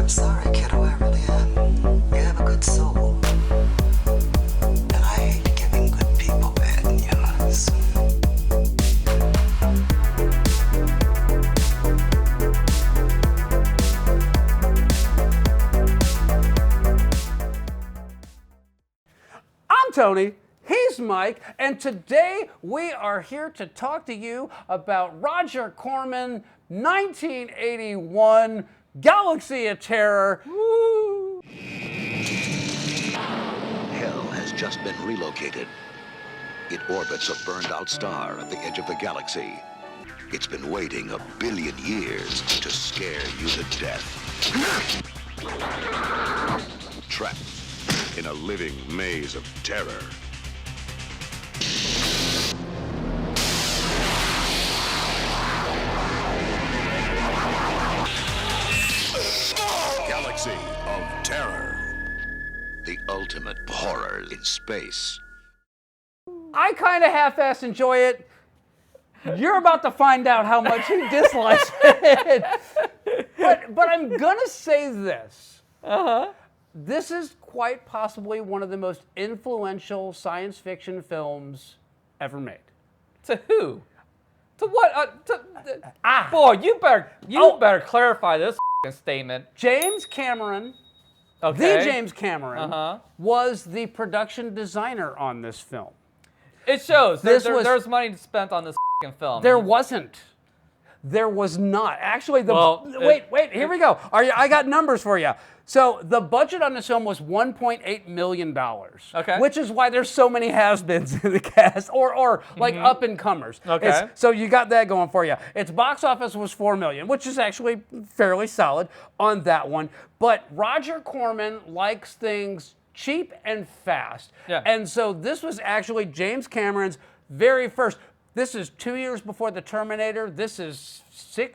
I'm sorry, kiddo, I really am. You have a good soul. And I hate giving good people bad news. I'm Tony, he's Mike, and today we are here to talk to you about Roger Corman, 1981, Galaxy of Terror. Woo! Hell has just been relocated. It orbits a burned-out star at the edge of the galaxy. It's been waiting 1 billion years to scare you to death. Trapped in a living maze of terror. Galaxy of Terror. The ultimate horror in space. I kind of half-ass enjoy it. You're about to find out how much he dislikes it. But I'm gonna say this. This is quite possibly one of the most influential science fiction films ever made. To who? To what? Boy, you better clarify this statement. James Cameron, Okay. the James Cameron, was the production designer on this film. It shows. This There- was- there's money spent on this film. There wasn't. There was not. Actually, Well, wait, here we go. I got numbers for you. So the budget on this film was $1.8 million. Okay. Which is why there's so many has-beens in the cast, or like up-and-comers. Okay. So you got that going for you. Its box office was $4 million, which is actually fairly solid on that one. But Roger Corman likes things cheap and fast. Yeah. And so this was actually James Cameron's very first. This is 2 years before The Terminator. This is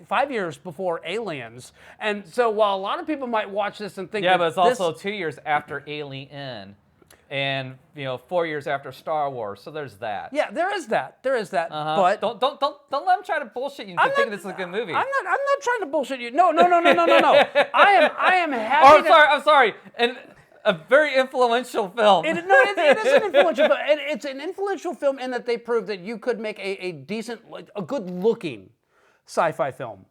5 years before Aliens. And so while a lot of people might watch this and think, Yeah, that but it's this, also 2 years after Alien, and 4 years after Star Wars. So there's that. yeah, there is that. There is that. But don't let him try to bullshit you into thinking this is a good movie. I'm not trying to bullshit you. No. I am happy. Oh, I'm sorry. And a very influential film. It is an influential film. And it's an influential film in that they proved that you could make a decent, a good-looking sci-fi film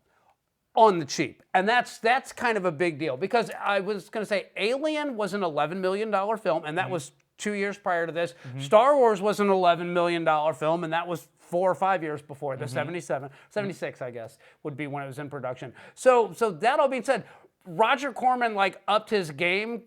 on the cheap. And that's kind of a big deal. Because I was going to say, Alien was an $11 million film, and that was 2 years prior to this. Star Wars was an $11 million film, and that was 4 or 5 years before this. 76, I guess, would be when it was in production. So that all being said, Roger Corman upped his game,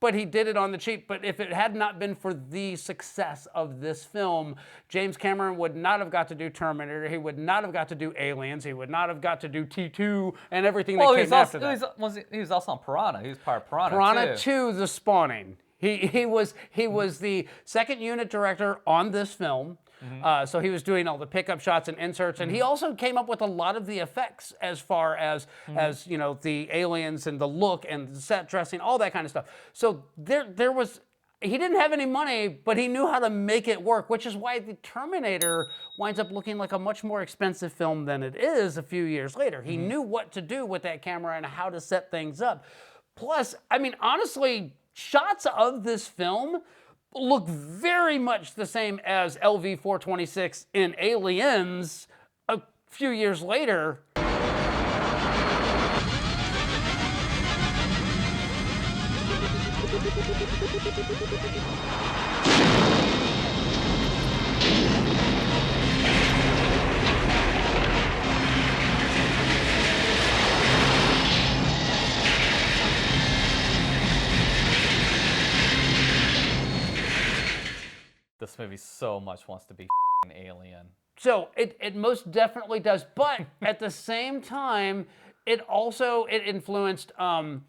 but he did it on the cheap. But if it had not been for the success of this film, James Cameron would not have got to do Terminator. He would not have got to do Aliens. He would not have got to do T2 and everything that came after that. He was also on Piranha. He was part of Piranha, Piranha too. 2, The Spawning. He was the second unit director on this film. So he was doing all the pickup shots and inserts, and he also came up with a lot of the effects as far as the aliens and the look and the set dressing, all that kind of stuff. So there was. He didn't have any money, but he knew how to make it work, which is why The Terminator winds up looking like a much more expensive film than it is a few years later. He knew what to do with that camera and how to set things up. Plus, I mean, honestly, shots of this film look very much the same as LV-426 in Aliens a few years later. This movie so much wants to be an Alien. So it most definitely does, but at the same time, it influenced oh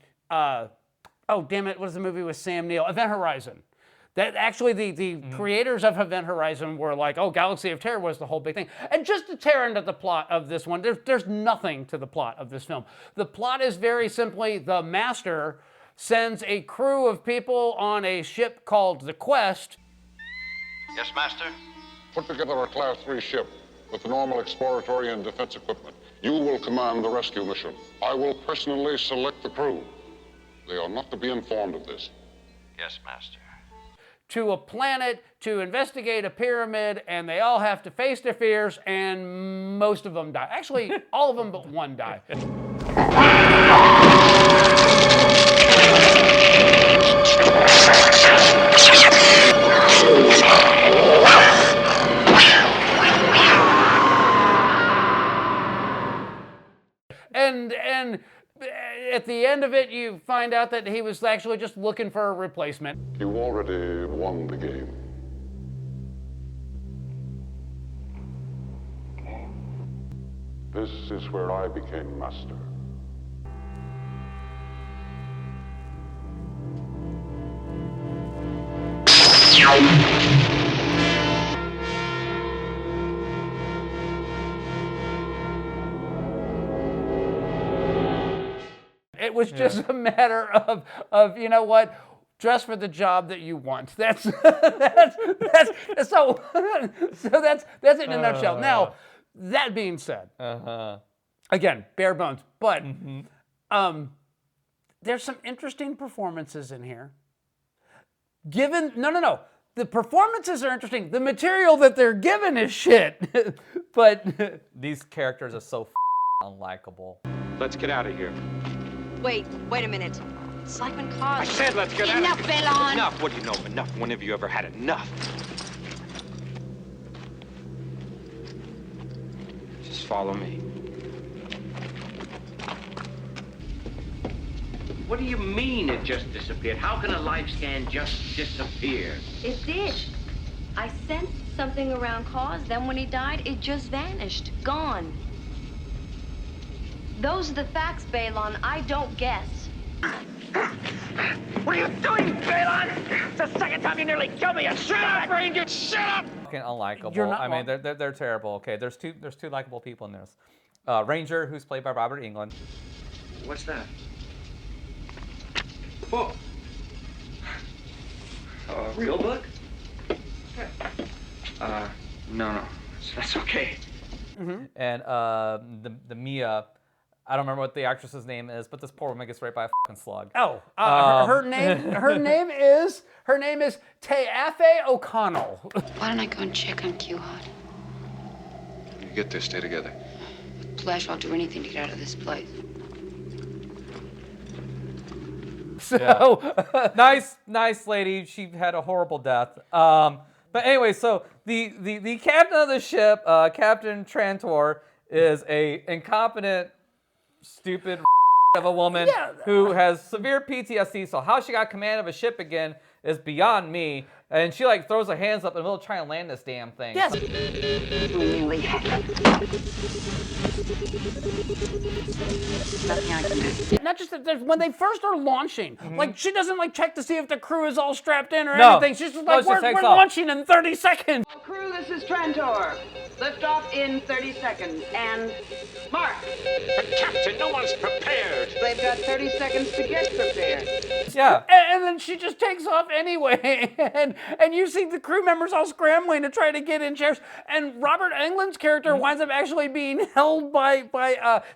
damn it, what is the movie with Sam Neill? Event Horizon. That actually the creators of Event Horizon were like, oh, Galaxy of Terror was the whole big thing. And just to tear into the plot of this one, there's nothing to the plot of this film. The plot is very simply the Master sends a crew of people on a ship called the Quest. Yes, Master? Put together a Class 3 ship with the normal exploratory and defense equipment. You will command the rescue mission. I will personally select the crew. They are not to be informed of this. Yes, Master. To a planet to investigate a pyramid, and they all have to face their fears, and most of them die. Actually, all of them but one die. And at the end of it, you find out that he was actually just looking for a replacement. You already won the game. This is where I became master. It was just a matter of you know what, dress for the job that you want. That's so that's it in a nutshell. Now, that being said, again, bare bones, but there's some interesting performances in here. No. The performances are interesting. The material that they're given is shit. But These characters are so unlikable. Let's get out of here. Wait a minute. It's like when cars... I said let's get out of Enough, here. Belon! Enough. What do you know of enough? When have you ever had enough? Just follow me. What do you mean it just disappeared? How can a life scan just disappear? It did. I sensed something around cars, then when he died, it just vanished. Gone. Those are the facts, Balon. I don't guess. What are you doing, Balon? It's the second time you nearly killed me. Shut up, Ranger! Shut up! Fucking unlikable. You're not I mean, wrong. they're terrible. Okay, there's two likable people in this. Ranger, who's played by Robert Englund. What's that? Whoa. A real book? No. That's okay. And the Mia, I don't remember what the actress's name is, but this poor woman gets raped by a fucking slug. oh, her name is Taaffe O'Connell. Why don't I go and check on Q-Hot? You get this, stay together. With pleasure, I'll do anything to get out of this place. So Nice lady. She had a horrible death. But anyway, so the captain of the ship, Captain Trantor, is a incompetent, stupid of a woman who has severe PTSD. So how she got command of a ship again is beyond me. And she like throws her hands up in the middle of trying to land this damn thing. yes, not just that. When they first are launching, like she doesn't like check to see if the crew is all strapped in or No. anything. She's just No, like, she just we're takes off. launching in 30 seconds. Crew, this is Trantor. Lift off in 30 seconds. And mark. But Captain, no one's prepared. They've got 30 seconds to get prepared. Yeah. And then she just takes off anyway, and you see the crew members all scrambling to try to get in chairs, and Robert Englund's character winds up actually being held by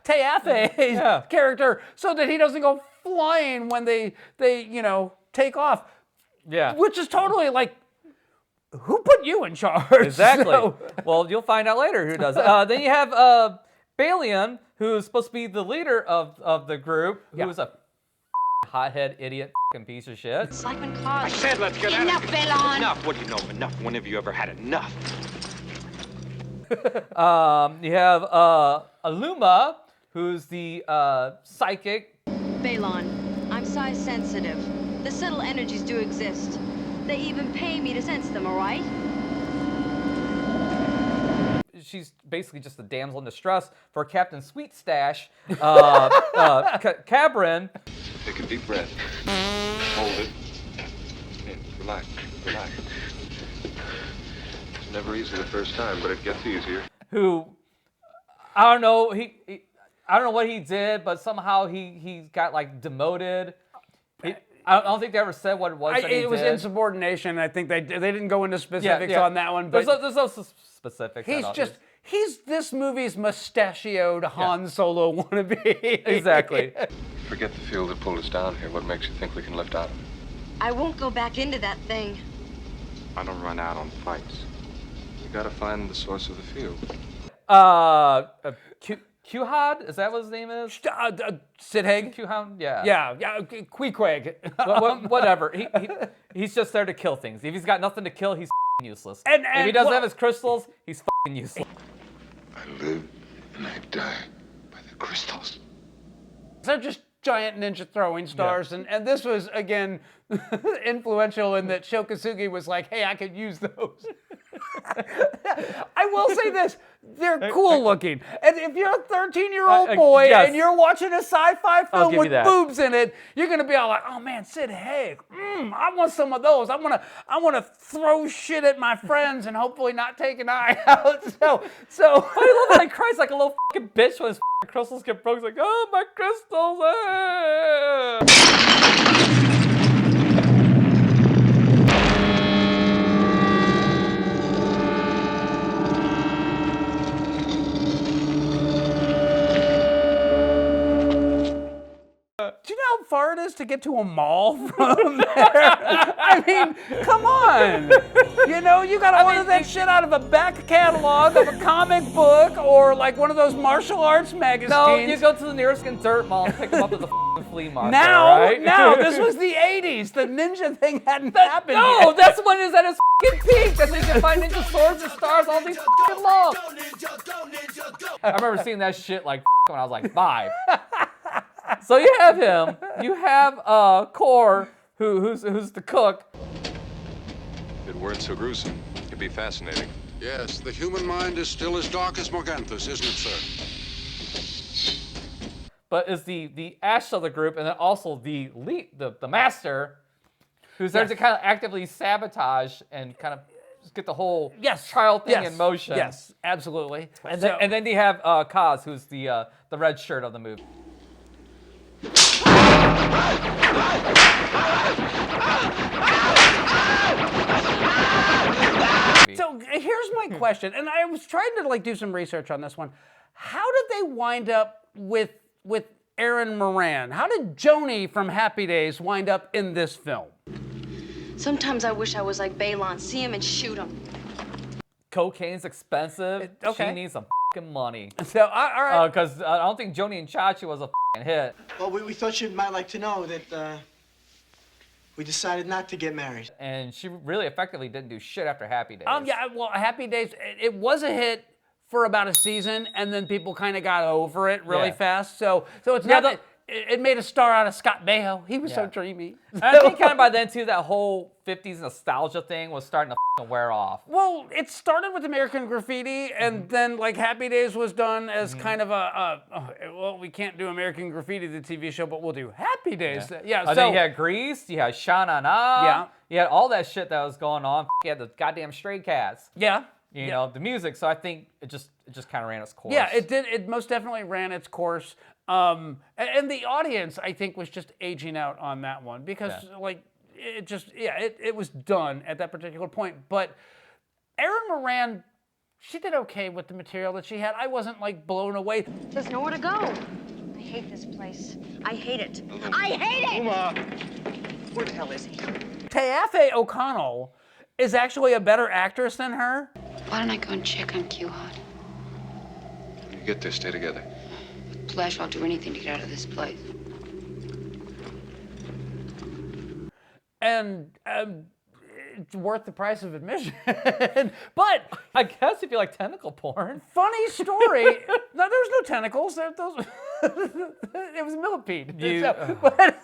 Taaffe's character so that he doesn't go flying when they take off. Yeah. Which is totally like, who put you in charge? Exactly. So- Well, you'll find out later who does it. Then you have Balian, who's supposed to be the leader of the group, who's a hothead idiot piece of shit. It's like when cars... I said let's get out of Enough, here. Belon! Enough. What do you know of enough? When have you ever had enough? You have Aluma, who's the psychic. Balon, I'm size sensitive. The subtle energies do exist. They even pay me to sense them, all right? She's basically just a damsel in distress for Captain Sweet Stash, Cabrin. Take a deep breath. Hold it. Okay, relax. It's never easy the first time, but it gets easier. Who, I don't know, I don't know what he did, but somehow he got like demoted. I don't think they ever said what it was that he it was did. insubordination. I think they didn't go into specifics on that one. But there's no specifics. he's this movie's mustachioed Han Solo wannabe. Exactly. Forget the field that pulled us down here. What makes you think we can lift out of it? I won't go back into that thing. I don't run out on fights. You gotta find the source of the field. Kuhad? Is that what his name is? Sid Haig? Kuhad? Yeah. Yeah, Queequeg. Whatever. He's just there to kill things. If he's got nothing to kill, he's useless. And if he doesn't have his crystals, he's useless. I live and I die by the crystals. They're just giant ninja throwing stars, and this was, again, influential in that Shokasugi was like, hey, I could use those. I will say this, they're cool looking. And if you're a 13-year-old boy and you're watching a sci-fi film with boobs in it, you're going to be all like, oh man, Sid Haig, I want some of those. I want to throw shit at my friends and hopefully not take an eye out. So I love that he cries like a little fucking bitch when his crystals get broke. He's like, oh, my crystals. Do you know how far it is to get to a mall from there? I mean, come on. You know, you got to order that shit out of a back catalog of a comic book or like one of those martial arts magazines. No, you go to the nearest dirt mall and pick them up at the flea market. Now, this was the 80s. The ninja thing hadn't happened No, yet. that's when it's at its peak. That's when you can find ninja swords and stars all these long. I remember seeing that shit like when I was like 5. So you have him. You have Core, who's the cook. If it weren't so gruesome, it'd be fascinating. Yes, the human mind is still as dark as Morganthus, isn't it, sir? But is the Ash of the group, and then also the lead, the master, who's there to kind of actively sabotage and kind of get the whole trial thing in motion. Yes, absolutely. And then you have Kaz, who's the red shirt of the movie. So here's my question, and I was trying to like do some research on this one. How did they wind up with Erin Moran? How did Joni from Happy Days wind up in this film? Sometimes I wish I was like Balon. See him and shoot him. Cocaine's expensive. She needs some fucking money. So, all right. Because I don't think Joni and Chachi was a fucking hit. Well, we thought you might like to know that we decided not to get married. And she really effectively didn't do shit after Happy Days. Yeah, well, Happy Days, it was a hit for about a season, and then people kind of got over it really fast. So it's not that it made a star out of Scott Baio. He was so dreamy. And I think kind of by then, too, that whole 50s nostalgia thing was starting to wear off. Well, it started with American Graffiti, and then like Happy Days was done as kind of well, we can't do American Graffiti, the TV show, but we'll do Happy Days. Yeah. Then you had Grease, you had Sha Na Na. Yeah. You had all that shit that was going on. You had the goddamn Stray Cats. Yeah. You know, the music. So I think it just kind of ran its course. Yeah, it did. It most definitely ran its course. And the audience, I think, was just aging out on that one because, like, it was done at that particular point. But Erin Moran, she did okay with the material that she had. I wasn't, like, blown away. There's nowhere to go. I hate this place. I hate it. I hate it! Where the hell is he? Taaffe O'Connell is actually a better actress than her. Why don't I go and check on Q Hot? When you get there, stay together. With Flash, I'll do anything to get out of this place. And it's worth the price of admission. But I guess if you like tentacle porn. Funny story. No, there was no tentacles. It was a millipede. But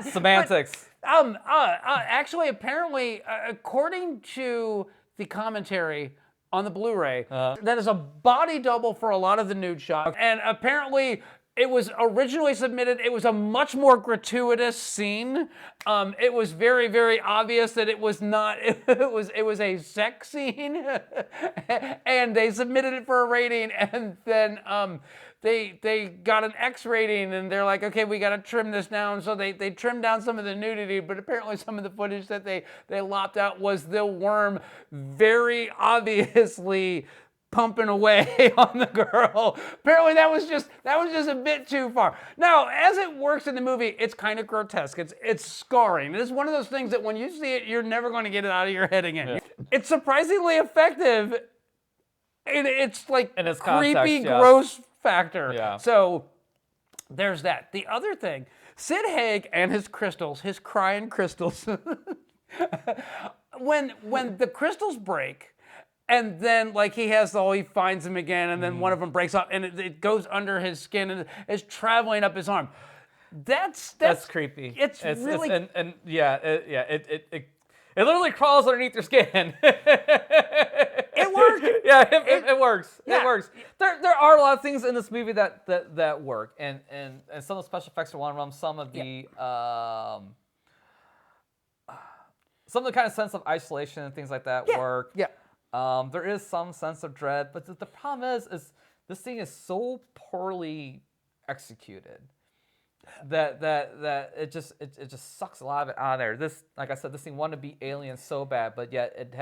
semantics. Actually, apparently, according to the commentary on the Blu-ray, that is a body double for a lot of the nude shots. And apparently, it was originally submitted. It was a much more gratuitous scene. It was very, very obvious that it was not. It was a sex scene, and they submitted it for a rating, and then they got an X rating, and they're like, okay, we got to trim this down. So they trimmed down some of the nudity, but apparently some of the footage that they lopped out was the worm very obviously pumping away on the girl. Apparently that was just a bit too far. Now, as it works in the movie, it's kind of grotesque. It's scarring. It's one of those things that when you see it, you're never going to get it out of your head again. Yeah. It's surprisingly effective. It's like in its creepy, context, yes. gross factor. Yeah. So there's that. The other thing, Sid Haig and his crystals, his crying crystals, when the crystals break, and then like he finds them again, and then one of them breaks off, and it goes under his skin and it's traveling up his arm. That's creepy. It's really it literally crawls underneath your skin. It worked. Yeah, it works. Yeah. It works. There are a lot of things in this movie that work, and some of the special effects are one of them. Some of the kind of sense of isolation and things like that work. Yeah. There is some sense of dread, but the problem is this thing is so poorly executed that it just sucks a lot of it out of there. This, like I said, this thing wanted to be Alien so bad, but yet it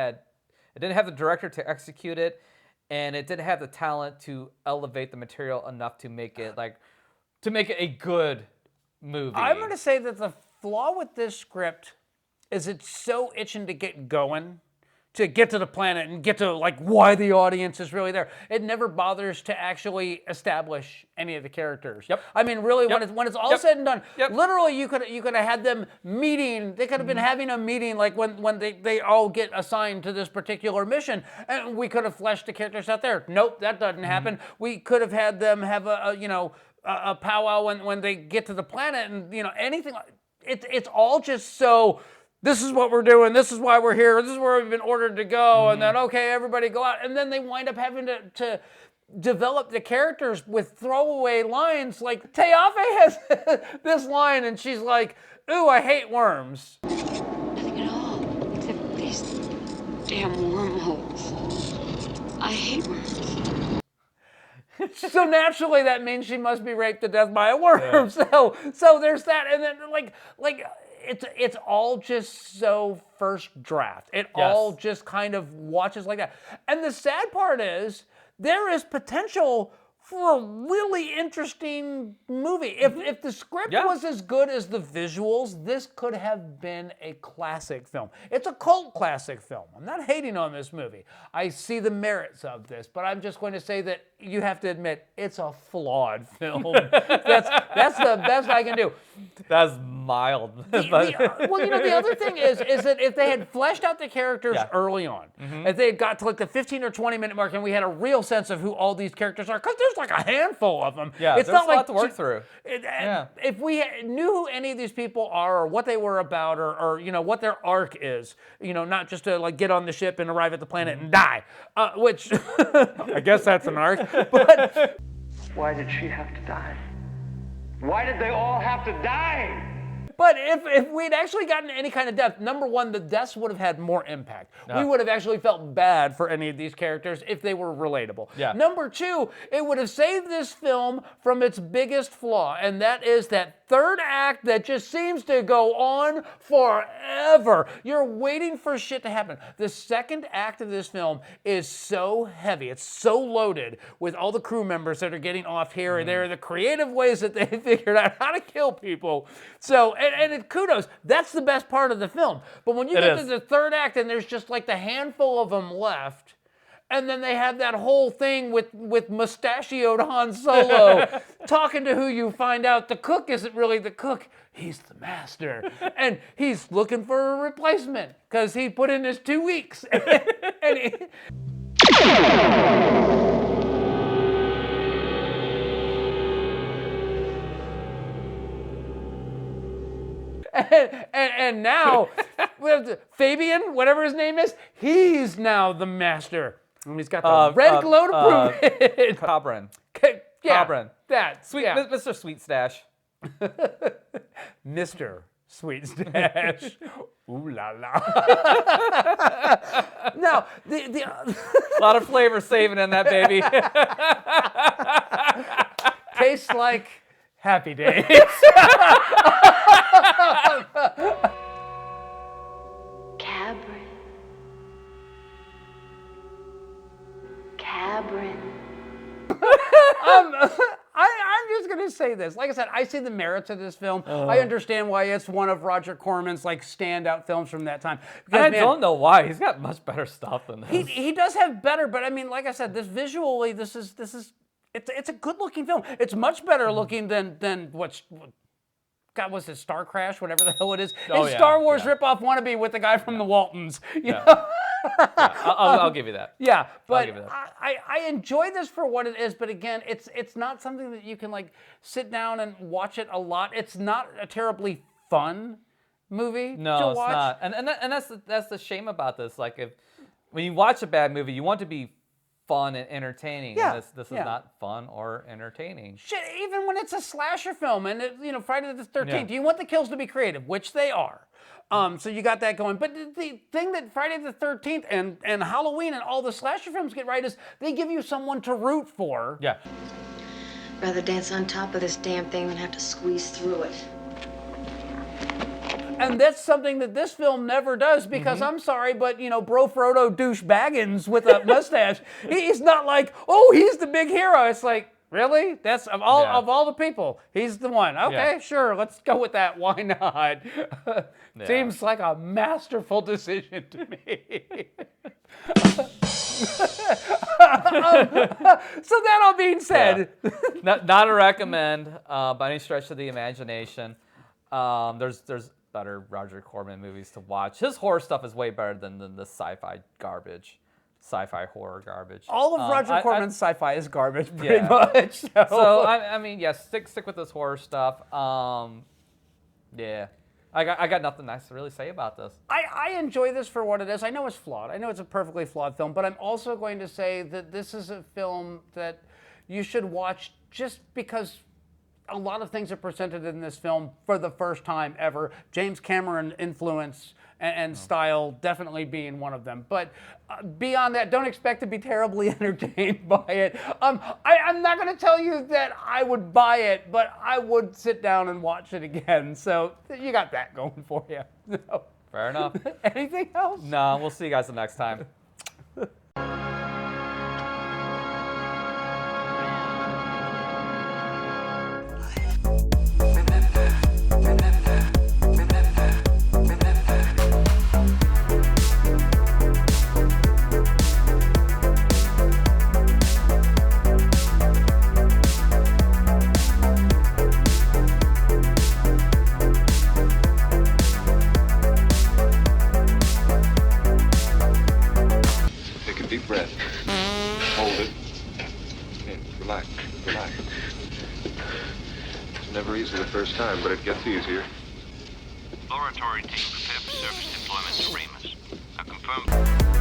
didn't have the director to execute it, and it didn't have the talent to elevate the material enough to make it a good movie. I'm going to say that the flaw with this script is it's so itching to get going, to get to the planet and get to like why the audience is really there. It never bothers to actually establish any of the characters. Yep. I mean, really, Yep. when it's all Yep. said and done, Yep. literally you could have had them meeting. They could have been having a meeting like when they all get assigned to this particular mission, and we could have fleshed the characters out there. Nope, that doesn't happen. We could have had them have a powwow when they get to the planet, and anything. It's all just so. This is what we're doing. This is why we're here. This is where we've been ordered to go. And then, okay, everybody go out. And then they wind up having to develop the characters with throwaway lines. Like, Taaffe has this line, and she's like, ooh, I hate worms. Nothing at all, except these damn wormholes. I hate worms. So naturally, that means she must be raped to death by a worm. Yeah. So there's that. And then, like it's all just so first draft. It all just kind of watches like that. And the sad part is there is potential for a really interesting movie. If the script was as good as the visuals, this could have been a classic film. It's a cult classic film. I'm not hating on this movie. I see the merits of this, but I'm just going to say that you have to admit it's a flawed film. That's the best I can do. That's mild. The other thing is that if they had fleshed out the characters early on, if they had got to like the 15 or 20 minute mark and we had a real sense of who all these characters are, because there's like a handful of them. Yeah, it's there's not a lot to work through. If we knew who any of these people are or what they were about or what their arc is, not just to like get on the ship and arrive at the planet and die, which I guess that's an arc. But why did she have to die? Why did they all have to die? But if we'd actually gotten any kind of depth, number one, the deaths would have had more impact. We would have actually felt bad for any of these characters if they were relatable. Yeah. Number two, it would have saved this film from its biggest flaw, and that is that third act that just seems to go on forever. You're waiting for shit to happen. The second act of this film is so heavy. It's so loaded with all the crew members that are getting off here and there, the creative ways that they figured out how to kill people. So, and kudos, that's the best part of the film. But when you get to the third act and there's just like the handful of them left, and then they have that whole thing with mustachioed Han Solo talking to who you find out the cook isn't really the cook, he's the master. And he's looking for a replacement because he put in his 2 weeks. And now, Fabian, whatever his name is, he's now the master. And he's got the red glow to prove it. Cabron. Cabron. That. Sweet, Mr. Sweet Stash. Mr. Sweet Stash. Ooh la la. Now, a lot of flavor saving in that baby. Tastes like Happy Days. Cabron. of this. Like I said, I see the merits of this film. I understand why it's one of Roger Corman's like standout films from that time. Because, I don't know why. He's got much better stuff than this. He does have better, but I mean, like I said, this visually, this is it's a good looking film. It's much better looking than what's. God, was it Star Crash, whatever the hell it is? It's Star Wars ripoff wannabe with the guy from the Waltons. You know? I'll give you that. Yeah, but I enjoy this for what it is. But again, it's not something that you can like sit down and watch it a lot. It's not a terribly fun movie to watch. No, it's not. And that's the shame about this. Like when you watch a bad movie, you want it to be fun and entertaining. Yeah, and this is not fun or entertaining. Shit, even when it's a slasher film and Friday the 13th, you want the kills to be creative, which they are. So you got that going. But the thing that Friday the 13th and Halloween and all the slasher films get right is they give you someone to root for. Yeah. Rather dance on top of this damn thing than have to squeeze through it. And that's something that this film never does because I'm sorry, but Bro Frodo douche Baggins with a mustache, he's not like, oh, he's the big hero. It's like, really? That's of all the people, he's the one. Okay, sure, let's go with that. Why not? Seems like a masterful decision to me. So that all being said, not a recommend by any stretch of the imagination. There's better Roger Corman movies to watch. His horror stuff is way better than the sci-fi garbage, sci-fi horror garbage. All of Roger Corman's sci-fi is garbage, pretty much. So I mean, stick with this horror stuff. I got nothing nice to really say about this. I enjoy this for what it is. I know it's flawed. I know it's a perfectly flawed film, but I'm also going to say that this is a film that you should watch just because a lot of things are presented in this film for the first time ever. James Cameron influence and style definitely being one of them. But beyond that, don't expect to be terribly entertained by it. I'm not going to tell you that I would buy it, but I would sit down and watch it again. So you got that going for you. So. Fair enough. Anything else? No, we'll see you guys the next time. Time, but it gets easier. Laboratory team prepared for surface deployment to Remus. I confirm.